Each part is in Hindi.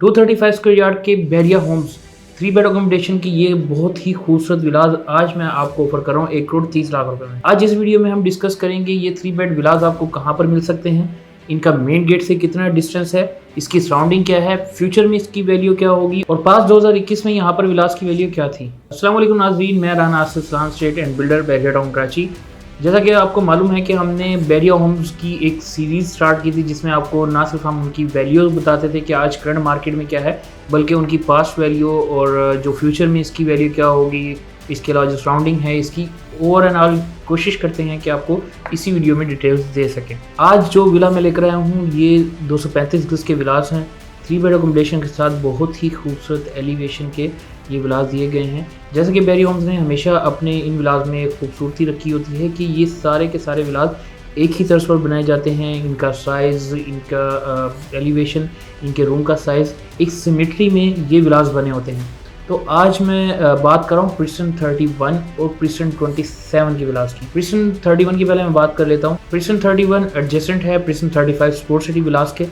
235 स्क्वायर यार्ड के बैरिया होम्स 3 बेड अकोमोडेशन की ये बहुत ही खूबसूरत विलाज आज मैं आपको ऑफर कर रहा हूँ 1,30,00,000 रुपए में। आज इस वीडियो में हम डिस्कस करेंगे ये 3 बेड विलाज आपको कहाँ पर मिल सकते हैं, इनका मेन गेट से कितना डिस्टेंस है, इसकी सराउंडिंग क्या है, फ्यूचर में इसकी वैल्यू क्या होगी और पास 2021 में यहाँ पर विलास की वैल्यू क्या थी। अस्सलाम वालेकुम नाज़रीन, मैं Rana Asif Salam state and builder Bahria town Karachi. जैसा कि आपको मालूम है कि हमने बैरिया होम्स की एक सीरीज़ स्टार्ट की थी जिसमें आपको ना सिर्फ हम उनकी वैल्यूज़ बताते थे कि आज करंट मार्केट में क्या है, बल्कि उनकी पास्ट वैल्यू और जो फ्यूचर में इसकी वैल्यू क्या होगी, इसके अलावा जो सराउंडिंग है इसकी ओवर एंड ऑल कोशिश करते हैं कि आपको इसी वीडियो में डिटेल्स दे सकें। आज जो विला मैं लेकर आया हूँ ये 235 गज के विलास हैं, 3 बेड अकोमोडेशन के साथ बहुत ही खूबसूरत एलिवेशन के ये विलास दिए गए हैं। जैसे कि बैरिया होम्स ने हमेशा अपने इन विलास में एक खूबसूरती रखी होती है कि ये सारे के सारे विलास एक ही तर्ज पर बनाए जाते हैं। इनका साइज़, इनका एलिवेशन, इनके रूम का साइज़ एक सिमेट्री में ये विलास बने होते हैं। तो आज मैं बात कर रहा हूँ प्रिस्टन 31 और प्रिस्टन 27 की विलास की। प्रिस्टन 31 की पहले मैं बात कर लेता हूँ। प्रिस्टन 31 एडजेसेंट है प्रिस्टन 35 स्पोर्ट सिटी विलास के।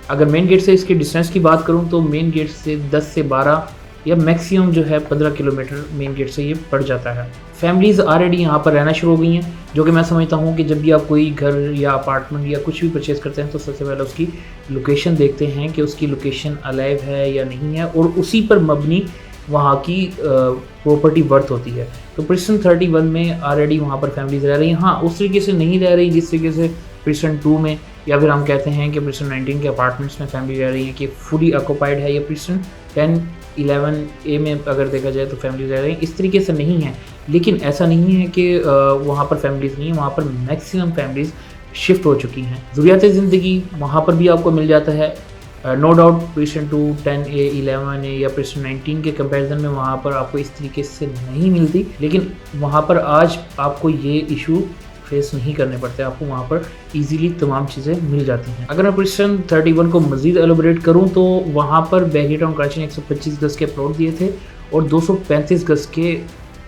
अगर मेन गेट से इसके डिस्टेंस की बात करूँ तो मेन गेट से 10 से 12 या मैक्सिमम जो है 15 किलोमीटर मेन गेट से ये पड़ जाता है। फैमिलीज़ ऑलरेडी यहाँ पर रहना शुरू हो गई हैं, जो कि मैं समझता हूँ कि जब भी आप कोई घर या अपार्टमेंट या कुछ भी परचेज़ करते हैं तो सबसे पहले उसकी लोकेशन देखते हैं कि उसकी लोकेशन अलाइव है या नहीं है, और उसी पर मबनी वहाँ की प्रॉपर्टी वर्थ होती है। तो प्रिस्टन 31 में ऑलरेडी वहाँ पर फैमिलीज रह रही हैं। हाँ, उस तरीके से नहीं रह रही जिस तरीके से प्रिस्टन 2 में, या फिर हम कहते हैं कि प्रिस्टन 19 के अपार्टमेंट्स में फैमिली रह रही है कि फुली ऑक्यूपाइड है, या प्रिस्टन 10, 11 ए में अगर देखा जाए तो फैमिली रह रही है। इस तरीके से नहीं है, लेकिन ऐसा नहीं है कि वहाँ पर फैमिलीज़ नहीं है, वहाँ पर मैक्सिमम फैमिलीज़ शिफ्ट हो चुकी हैं। ज़रूरियात ज़िंदगी वहाँ पर भी आपको मिल जाता है। नो डाउट प्रिस्टन 2, 10A, 11A या प्रिस्टन 19 के कंपैरिजन में वहाँ पर आपको इस तरीके से नहीं मिलती, लेकिन वहाँ पर आज आपको ये इशू फेस नहीं करने पड़ते, आपको वहाँ पर इजीली तमाम चीज़ें मिल जाती हैं। अगर मैं प्रिस्टन 31 को मज़ीद एलोबरेट करूँ तो वहाँ पर बैरिया टाउन कराची ने 125 गज के प्लॉट दिए थे और 235 गज के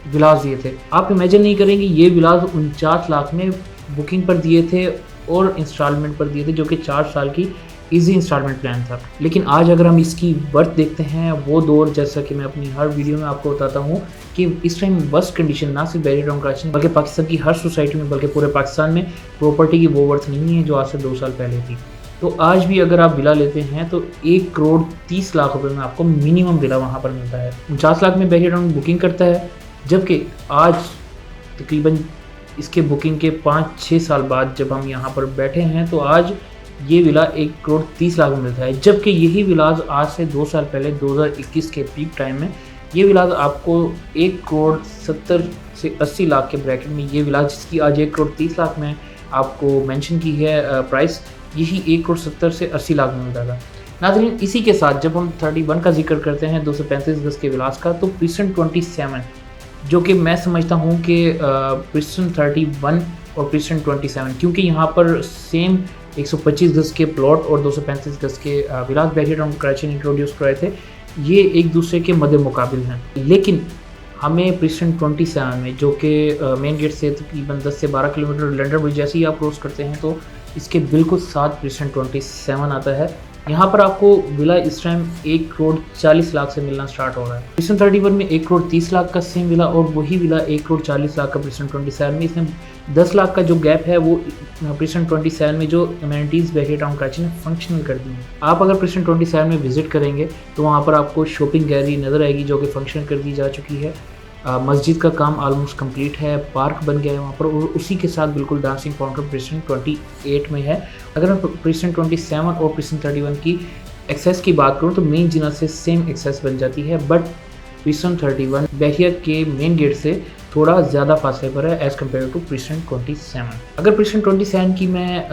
विलास दिए थे। आप इमेजिन नहीं करेंगे, ये विलास 49 लाख में बुकिंग पर दिए थे और इंस्टॉलमेंट पर दिए थे, जो कि 4 साल की इजी इंस्टॉलमेंट प्लान था। लेकिन आज अगर हम इसकी वर्थ देखते हैं, वो दौर जैसा कि मैं अपनी हर वीडियो में आपको बताता हूँ कि इस टाइम वर्स्ट कंडीशन ना सिर्फ बैरिया टाउन कराची बल्कि पाकिस्तान की हर सोसाइटी में, बल्कि पूरे पाकिस्तान में प्रॉपर्टी की वो वर्थ नहीं है जो आज से 2 साल पहले थी। तो आज भी अगर आप विला लेते हैं तो 1,30,00,000 रुपये में आपको मिनिमम विला वहाँ पर मिलता है। 49 लाख में बैरिया टाउन बुकिंग करता है, जबकि आज तकरीबन इसके बुकिंग के 5-6 साल बाद जब हम यहाँ पर बैठे हैं तो आज ये विला 1,30,00,000 में मिलता है। जबकि यही विलास आज से 2 साल पहले 2021 के पीक टाइम में ये विलास आपको 1,70,00,000 से 80,00,000 के ब्रैकेट में, ये विलास जिसकी आज 1,30,00,000 में आपको मेंशन की है प्राइस, यही 1,70,00,000 से 80,00,000 में मिलता था। नाज़रीन, इसी के साथ जब हम 31 का जिक्र करते हैं 235 गज के विलास का, तो प्रिस्टन 27 जो कि मैं समझता हूँ कि प्रिस्टन 31 और प्रिस्टन 27, क्योंकि यहाँ पर सेम 125 गज के प्लॉट और 235 गज के विलास बैरिया टाउन कराची ने इंट्रोड्यूस कराए थे, ये एक दूसरे के मद्दे मुकाबिल हैं। लेकिन हमें प्रिस्टन 27 में, जो कि मेन गेट से तकरीबन 10 से 12 किलोमीटर लंडन ब्रिज जैसे ही आप क्रॉस करते हैं तो इसके बिल्कुल साथ प्रिस्टन 27 आता है। यहाँ पर आपको विला इस टाइम 1,40,00,000 से मिलना स्टार्ट हो रहा है। प्रिस्टन 31 में 1,30,00,000 का सेम विला और वही विला 1,40,00,000 का प्रिस्टन 27 में। इसमें 10 लाख का जो गैप है वो प्रिस्टन 27 में जो अमेनिटीज़ बैरिया टाउन कराची ने फंक्शनल कर दी हैं। आप अगर प्रिस्टन 27 में विजिट करेंगे तो वहाँ पर आपको शॉपिंग गैलरी नज़र आएगी जो कि फंक्शन कर दी जा चुकी है। मस्जिद का काम ऑलमोस्ट कंप्लीट है, पार्क बन गया है वहाँ पर, और उसी के साथ बिल्कुल डांसिंग फाउंटेन प्रिस्टन 28 में है। अगर मैं प्रिस्टन 27 और प्रिस्टन 31 की एक्सेस की बात करूँ तो मेन जिना से सेम एक्सेस बन जाती है, बट प्रिस्टन 31 बैरिया के मेन गेट से थोड़ा ज़्यादा फासले पर है एज़ कम्पेयर टू प्रिस्टन 27। अगर प्रिस्टन 27 की मैं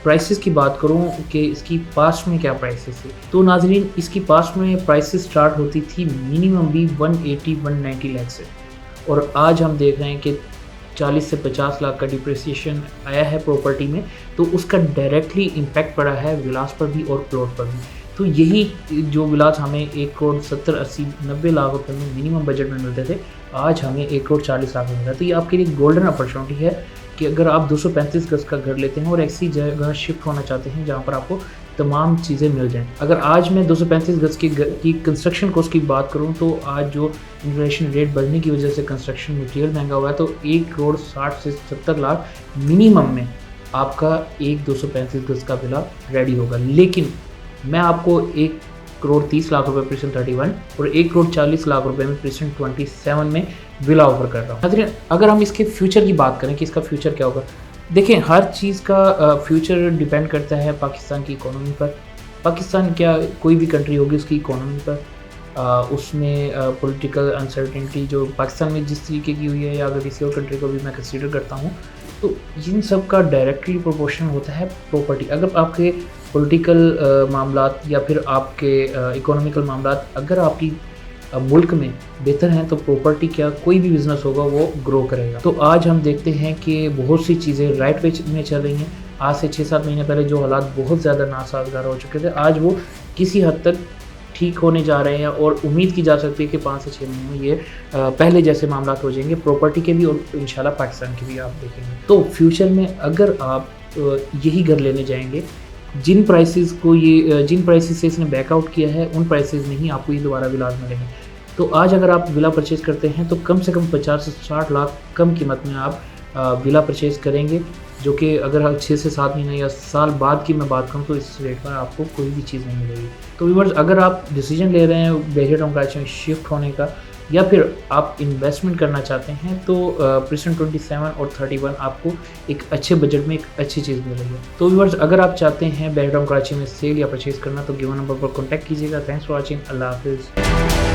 प्राइसेस की बात करूं कि इसकी पास्ट में क्या प्राइसेस थी, तो नाजरीन इसकी पास्ट में प्राइसेस स्टार्ट होती थी मिनिमम भी 180-190 लाख से, और आज हम देख रहे हैं कि 40 से 50 लाख का डिप्रिसिएशन आया है प्रॉपर्टी में। तो उसका डायरेक्टली इम्पैक्ट पड़ा है विलास पर भी और प्लॉट पर भी। तो यही जो विलास हमें 1,70,80,90 रुपए में मिनिमम बजट में मिलते थे, आज हमें 1,40,00,000 में मिल रहा है। तो ये आपके लिए गोल्डन अपॉर्चुनिटी है कि अगर आप 235 गज का घर लेते हैं और ऐसी जगह शिफ्ट होना चाहते हैं जहाँ पर आपको तमाम चीज़ें मिल जाएँ। अगर आज मैं 235 गज़ की कंस्ट्रक्शन कॉस्ट की बात करूँ तो आज जो इन्फ्लेशन रेट बढ़ने की वजह से कंस्ट्रक्शन मटीरियल महंगा हुआ है, तो 1 करोड़ 60 से 70 लाख मिनिमम में आपका एक 235 गज़ का विला रेडी होगा। लेकिन मैं आपको 1 करोड़ 30 लाख रुपए परसेंट 31 और 1 करोड़ 40 लाख रुपए में परसेंट 27 में विला ऑफर कर रहा हूँ। अगर हम इसके फ्यूचर की बात करें कि इसका फ्यूचर क्या होगा, देखें हर चीज़ का फ्यूचर डिपेंड करता है पाकिस्तान की इकोनॉमी पर। पाकिस्तान क्या कोई भी कंट्री होगी उसकी इकोनॉमी पर, उसमें पॉलिटिकल अनसर्टेनिटी जो पाकिस्तान में जिस तरीके की हुई है, या अगर किसी और कंट्री को भी मैं कंसीडर करता हूँ, तो इन सब का डायरेक्टली प्रोपोर्शन होता है प्रॉपर्टी। अगर आपके पॉलिटिकल मामलात या फिर आपके इकोनॉमिकल मामलात अगर आपकी मुल्क में बेहतर हैं, तो प्रॉपर्टी क्या कोई भी बिज़नेस होगा वो ग्रो करेगा। तो आज हम देखते हैं कि बहुत सी चीज़ें राइट वे में चल रही हैं। आज से 6-7 महीने पहले जो हालात बहुत ज़्यादा नासाजगार हो चुके थे, आज वो किसी हद तक ठीक होने जा रहे हैं और उम्मीद की जा सकती है कि 5 से 6 महीने में ये पहले जैसे मामला हो जाएंगे प्रॉपर्टी के भी और इंशाल्लाह पाकिस्तान के भी आप देखेंगे। तो फ्यूचर में अगर आप यही घर लेने जाएंगे, जिन प्राइसेस से इसने बैकआउट किया है उन प्राइसेस में ही आपको ये दोबारा विलाज मिलेंगे। तो आज अगर आप विला परचेज़ करते हैं तो कम से कम 50 से 60 लाख कम कीमत में आप विला परचेज़ करेंगे, जो कि अगर 6 से 7 महीने या साल बाद की मैं बात करूं तो इस रेट पर आपको कोई भी चीज़ नहीं मिलेगी। तो व्यूअर्स, अगर आप डिसीजन ले रहे हैं बहरिया टाउन कराची में शिफ्ट होने का या फिर आप इन्वेस्टमेंट करना चाहते हैं, तो परसेंट 27 और 31 आपको एक अच्छे बजट में एक अच्छी चीज़ मिलेगी। तो व्यूअर्स, अगर आप चाहते हैं बहरिया टाउन कराची में सेल या परचेज़ करना तो गिवन नंबर पर कॉन्टैक्ट कीजिएगा। Thanks for watching. अल्लाह हाफिज़।